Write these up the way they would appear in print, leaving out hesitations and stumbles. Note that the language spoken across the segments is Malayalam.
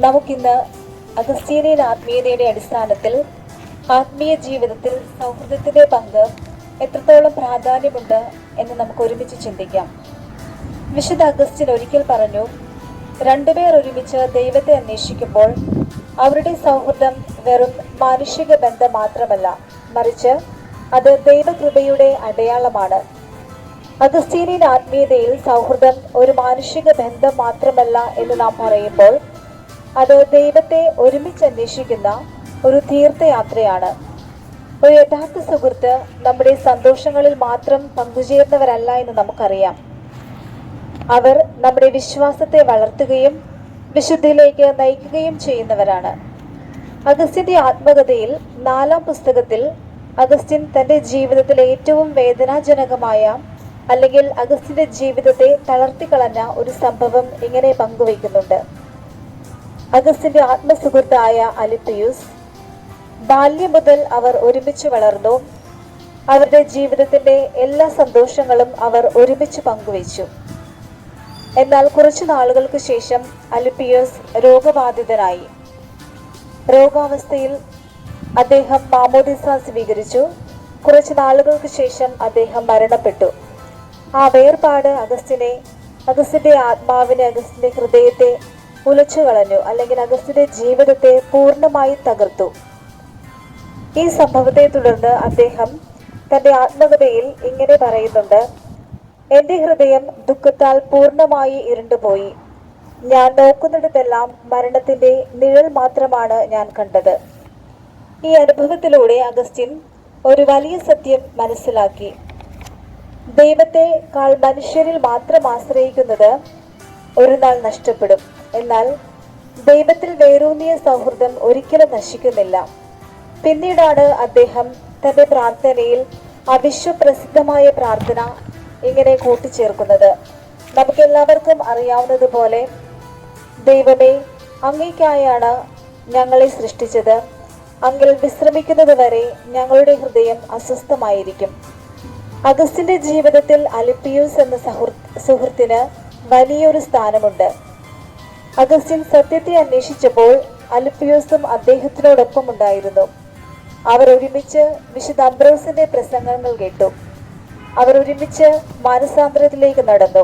നമുക്കിന്ന് അഗസ്തീനിയൻ ആത്മീയതയുടെ അടിസ്ഥാനത്തിൽ ആത്മീയ ജീവിതത്തിൽ സൗഹൃദത്തിന്റെ പങ്ക് എത്രത്തോളം പ്രാധാന്യമുണ്ട് എന്ന് നമുക്ക് ഒരുമിച്ച് ചിന്തിക്കാം. വിശുദ്ധ അഗസ്റ്റിൻ ഒരിക്കൽ പറഞ്ഞു, രണ്ടുപേർ ഒരുമിച്ച് ദൈവത്തെ അന്വേഷിക്കുമ്പോൾ അവരുടെ സൗഹൃദം വെറും മാനുഷിക ബന്ധം മാത്രമല്ല, മറിച്ച് അത് ദൈവകൃപയുടെ അടയാളമാണ്. അഗസ്തീനിയൻ ആത്മീയതയിൽ സൗഹൃദം ഒരു മാനുഷിക ബന്ധം മാത്രമല്ല എന്ന് നാം പറയുമ്പോൾ അത് ദൈവത്തെ ഒരുമിച്ച് അന്വേഷിക്കുന്ന ഒരു തീർത്ഥയാത്രയാണ്. ഒരു യഥാർത്ഥ സുഹൃത്ത് നമ്മുടെ സന്തോഷങ്ങളിൽ മാത്രം പങ്കുചേർന്നവരല്ല എന്ന് നമുക്കറിയാം. അവർ നമ്മുടെ വിശ്വാസത്തെ വളർത്തുകയും വിശുദ്ധിയിലേക്ക് നയിക്കുകയും ചെയ്യുന്നവരാണ്. അഗസ്റ്റിന്റെ ആത്മകഥയിൽ 4-ാം പുസ്തകത്തിൽ അഗസ്റ്റിൻ തന്റെ ജീവിതത്തിലെ ഏറ്റവും വേദനാജനകമായ അല്ലെങ്കിൽ അഗസ്റ്റിന്റെ ജീവിതത്തെ തളർത്തിക്കളഞ്ഞ ഒരു സംഭവം ഇങ്ങനെ പങ്കുവയ്ക്കുന്നുണ്ട്. അഗസ്റ്റിന്റെ ആത്മസുഹൃത്തായ അലിപ്പിയൂസ്, ബാല്യം മുതൽ അവർ ഒരുമിച്ച് വളർന്നു. അവരുടെ ജീവിതത്തിന്റെ എല്ലാ സന്തോഷങ്ങളും അവർ ഒരുമിച്ച് പങ്കുവച്ചു. എന്നാൽ കുറച്ചു നാളുകൾക്ക് ശേഷം അലിപ്പിയൂസ് രോഗബാധിതനായി. രോഗാവസ്ഥയിൽ അദ്ദേഹം മാമോദിസ സ്വീകരിച്ചു. കുറച്ചു നാളുകൾക്ക് ശേഷം അദ്ദേഹം മരണപ്പെട്ടു. ആ വേർപാട് അഗസ്റ്റിന്റെ ആത്മാവിനെ, അഗസ്റ്റിന്റെ ഹൃദയത്തെ ഉലച്ചു കളഞ്ഞു, അല്ലെങ്കിൽ അഗസ്റ്റിന്റെ ജീവിതത്തെ പൂർണ്ണമായി തകർത്തു. ഈ സംഭവത്തെ തുടർന്ന് അദ്ദേഹം തന്റെ ആത്മകഥയിൽ ഇങ്ങനെ പറയുന്നുണ്ട്: എന്റെ ഹൃദയം ദുഃഖത്താൽ പൂർണ്ണമായി ഇരുണ്ടുപോയി. ഞാൻ നോക്കുന്നിടത്തെല്ലാം മരണത്തിന്റെ നിഴൽ മാത്രമാണ് ഞാൻ കണ്ടത്. ഈ അനുഭവത്തിലൂടെ അഗസ്റ്റിൻ ഒരു വലിയ സത്യം മനസ്സിലാക്കി. ദൈവത്തെക്കാൾ മനുഷ്യരിൽ മാത്രം ആശ്രയിക്കുന്നത് ഒരു നാൾ നഷ്ടപ്പെടും. എന്നാൽ ദൈവത്തിൽ വേരൂന്നിയ സൗഹൃദം ഒരിക്കലും നശിക്കുന്നില്ല. പിന്നീടാണ് അദ്ദേഹം തന്റെ പ്രാർത്ഥനയിൽ ആ വിശ്വപ്രസിദ്ധമായ പ്രാർത്ഥന ഇങ്ങനെ കൂട്ടിച്ചേർക്കുന്നത്: നമുക്കെല്ലാവർക്കും അറിയാവുന്നതുപോലെ, ദൈവമേ, അങ്ങേയ്ക്കായാണ് ഞങ്ങളെ സൃഷ്ടിച്ചത്. അങ്ങിൽ വിശ്രമിക്കുന്നത് വരെ ഞങ്ങളുടെ ഹൃദയം അസ്വസ്ഥമായിരിക്കും. അഗസ്റ്റിന്റെ ജീവിതത്തിൽ അലിപ്പിയൂസ് എന്ന സുഹൃത്തിന് വലിയൊരു സ്ഥാനമുണ്ട്. അഗസ്റ്റിൻ സത്യത്തെ അന്വേഷിച്ചപ്പോൾ അലിപ്പിയൂസും അദ്ദേഹത്തിനോടൊപ്പം ഉണ്ടായിരുന്നു. അവർ ഒരുമിച്ച് വിശുദ്ധ അംബ്രോസിന്റെ പ്രസംഗങ്ങൾ കേട്ടു. അവർ ഒരുമിച്ച് മാനസാന്തരത്തിലേക്ക് നടന്നു.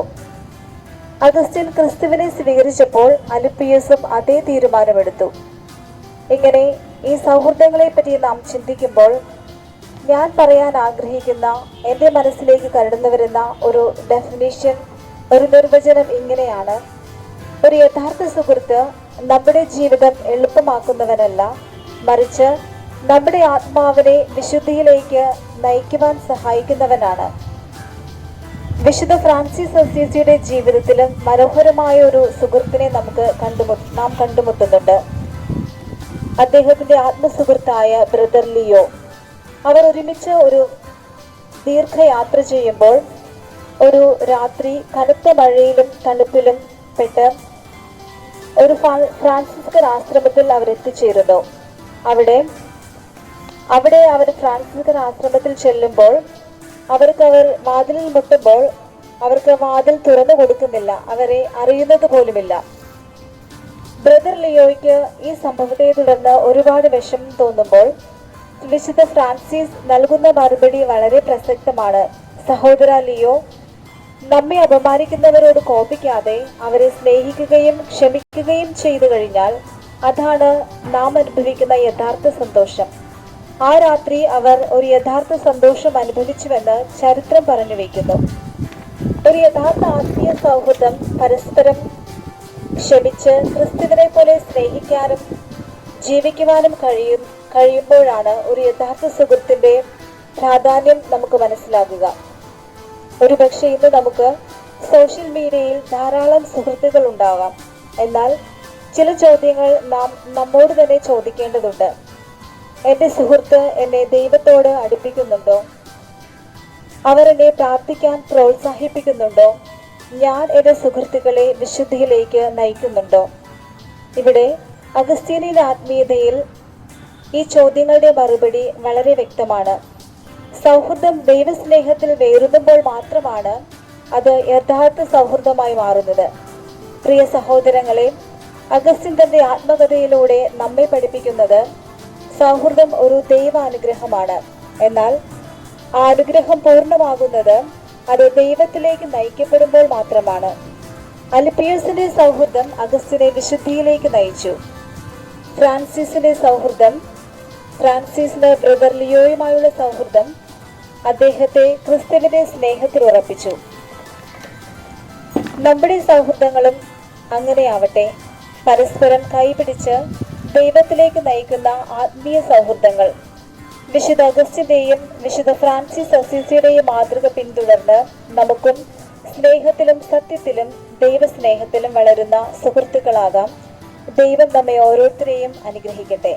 അഗസ്റ്റിൻ ക്രിസ്തുവിനെ സ്വീകരിച്ചപ്പോൾ അലിപ്പിയൂസും അതേ തീരുമാനമെടുത്തു. ഇങ്ങനെ ഈ സൗഹൃദങ്ങളെ പറ്റി നാം ചിന്തിക്കുമ്പോൾ ഞാൻ പറയാൻ ആഗ്രഹിക്കുന്ന, എൻ്റെ മനസ്സിലേക്ക് കടന്നു വരുന്ന ഒരു ഡെഫിനിഷൻ, ഒരു നിർവചനം ഇങ്ങനെയാണ്: ഒരു യഥാർത്ഥ സുഹൃത്ത് നമ്മുടെ ജീവിതം എളുപ്പമാക്കുന്നവനല്ല, മറിച്ച് നമ്മുടെ ആത്മാവിനെ വിശുദ്ധിയിലേക്ക് നയിക്കുവാൻ സഹായിക്കുന്നവനാണ്. വിശുദ്ധ ഫ്രാൻസിസ് അസീസിയുടെ ജീവിതത്തിലും മനോഹരമായ ഒരു സുഹൃത്തിനെ നാം കണ്ടുമുട്ടുന്നുണ്ട്. അദ്ദേഹത്തിന്റെ ആത്മസുഹൃത്തായ ബ്രദർ ലിയോ. അവർ ഒരുമിച്ച് ഒരു ദീർഘയാത്ര ചെയ്യുമ്പോൾ ഒരു രാത്രി കനത്ത മഴയിലും തണുപ്പിലും പെട്ട് ഒരു ഫ്രാൻസിസ്കൻ ആശ്രമത്തിൽ അവർ എത്തിച്ചേരുന്നു. അവിടെ അവർ ഫ്രാൻസിസ്കൻ ആശ്രമത്തിൽ ചെല്ലുമ്പോൾ അവർ വാതിലിൽ മുട്ടുമ്പോൾ അവർക്ക് വാതിൽ തുറന്നു കൊടുക്കുന്നില്ല. അവരെ അറിയുന്നത് പോലുമില്ല. ബ്രദർ ലിയോയ്ക്ക് ഈ സംഭവത്തെ തുടർന്ന് ഒരുപാട് വിഷമം തോന്നുമ്പോൾ വിശുദ്ധ ഫ്രാൻസിസ് നൽകുന്ന മറുപടി വളരെ പ്രസക്തമാണ്: സഹോദര ലിയോ, നമ്മെ അപമാനിക്കുന്നവരോട് കോപിക്കാതെ അവരെ സ്നേഹിക്കുകയും ക്ഷമിക്കുകയും ചെയ്തു കഴിഞ്ഞാൽ അതാണ് നാം അനുഭവിക്കുന്ന യഥാർത്ഥ സന്തോഷം. ആ രാത്രി അവർ ഒരു യഥാർത്ഥ സന്തോഷം അനുഭവിച്ചുവെന്ന് ചരിത്രം പറഞ്ഞു വയ്ക്കുന്നു. ഒരു യഥാർത്ഥ ആത്മീയ സൗഹൃദം പരസ്പരം ക്ഷമിച്ച് ക്രിസ്തുവിനെ പോലെ സ്നേഹിക്കാനും ജീവിക്കുവാനും കഴിയുമ്പോഴാണ് ഒരു യഥാർത്ഥ സുഹൃത്തിന്റെ പ്രാധാന്യം നമുക്ക് മനസ്സിലാകുക. ഒരുപക്ഷെ ഇന്ന് നമുക്ക് സോഷ്യൽ മീഡിയയിൽ ധാരാളം സുഹൃത്തുക്കൾ ഉണ്ടാവാം. എന്നാൽ ചില ചോദ്യങ്ങൾ നാം നമ്മോട് തന്നെ ചോദിക്കേണ്ടതുണ്ട്. എൻ്റെ സുഹൃത്ത് എന്നെ ദൈവത്തോട് അടുപ്പിക്കുന്നുണ്ടോ? അവർ എന്നെ പ്രാർത്ഥിക്കാൻ പ്രോത്സാഹിപ്പിക്കുന്നുണ്ടോ? ഞാൻ എൻ്റെ സുഹൃത്തുക്കളെ വിശുദ്ധിയിലേക്ക് നയിക്കുന്നുണ്ടോ? ഇവിടെ അഗസ്തീനിയൻ ആത്മീയതയിൽ ഈ ചോദ്യങ്ങളുടെ മറുപടി വളരെ വ്യക്തമാണ്. സൗഹൃദം ദൈവസ്നേഹത്തിൽ വേറുമ്പോൾ മാത്രമാണ് അത് യഥാർത്ഥ സൗഹൃദമായി മാറുന്നത്. പ്രിയ സഹോദരങ്ങളെ, അഗസ്റ്റിൻ തന്റെ ആത്മകഥയിലൂടെ നമ്മെ പഠിപ്പിക്കുന്നത് സൗഹൃദം ഒരു ദൈവാനുഗ്രഹമാണ്. എന്നാൽ ആ അനുഗ്രഹം പൂർണ്ണമാകുന്നത് അത് ദൈവത്തിലേക്ക് നയിക്കപ്പെടുമ്പോൾ മാത്രമാണ്. അൽപിയൂസിന്റെ സൗഹൃദം അഗസ്റ്റിനെ വിശുദ്ധിയിലേക്ക് നയിച്ചു. ഫ്രാൻസിസിന്റെ സൗഹൃദം ഫ്രാൻസിസിന് ബ്രദർ ലിയോയുമായുള്ള സൗഹൃദം അദ്ദേഹത്തെ ക്രിസ്തുവിന്റെ സ്നേഹത്തിൽ ഉറപ്പിച്ചു. നമ്മുടെ സൗഹൃദങ്ങളും അങ്ങനെയാവട്ടെ. പരസ്പരം കൈപിടിച്ച് ദൈവത്തിലേക്ക് നയിക്കുന്ന ആത്മീയ സൗഹൃദങ്ങൾ. വിശുദ്ധ അഗസ്റ്റിന്റെയും വിശുദ്ധ ഫ്രാൻസിസ് അസീസിയുടെയും മാതൃക പിന്തുടർന്ന് നമുക്കും സ്നേഹത്തിലും സത്യത്തിലും ദൈവസ്നേഹത്തിലും വളരുന്ന സുഹൃത്തുക്കളാകാം. ദൈവം നമ്മെ ഓരോരുത്തരെയും അനുഗ്രഹിക്കട്ടെ.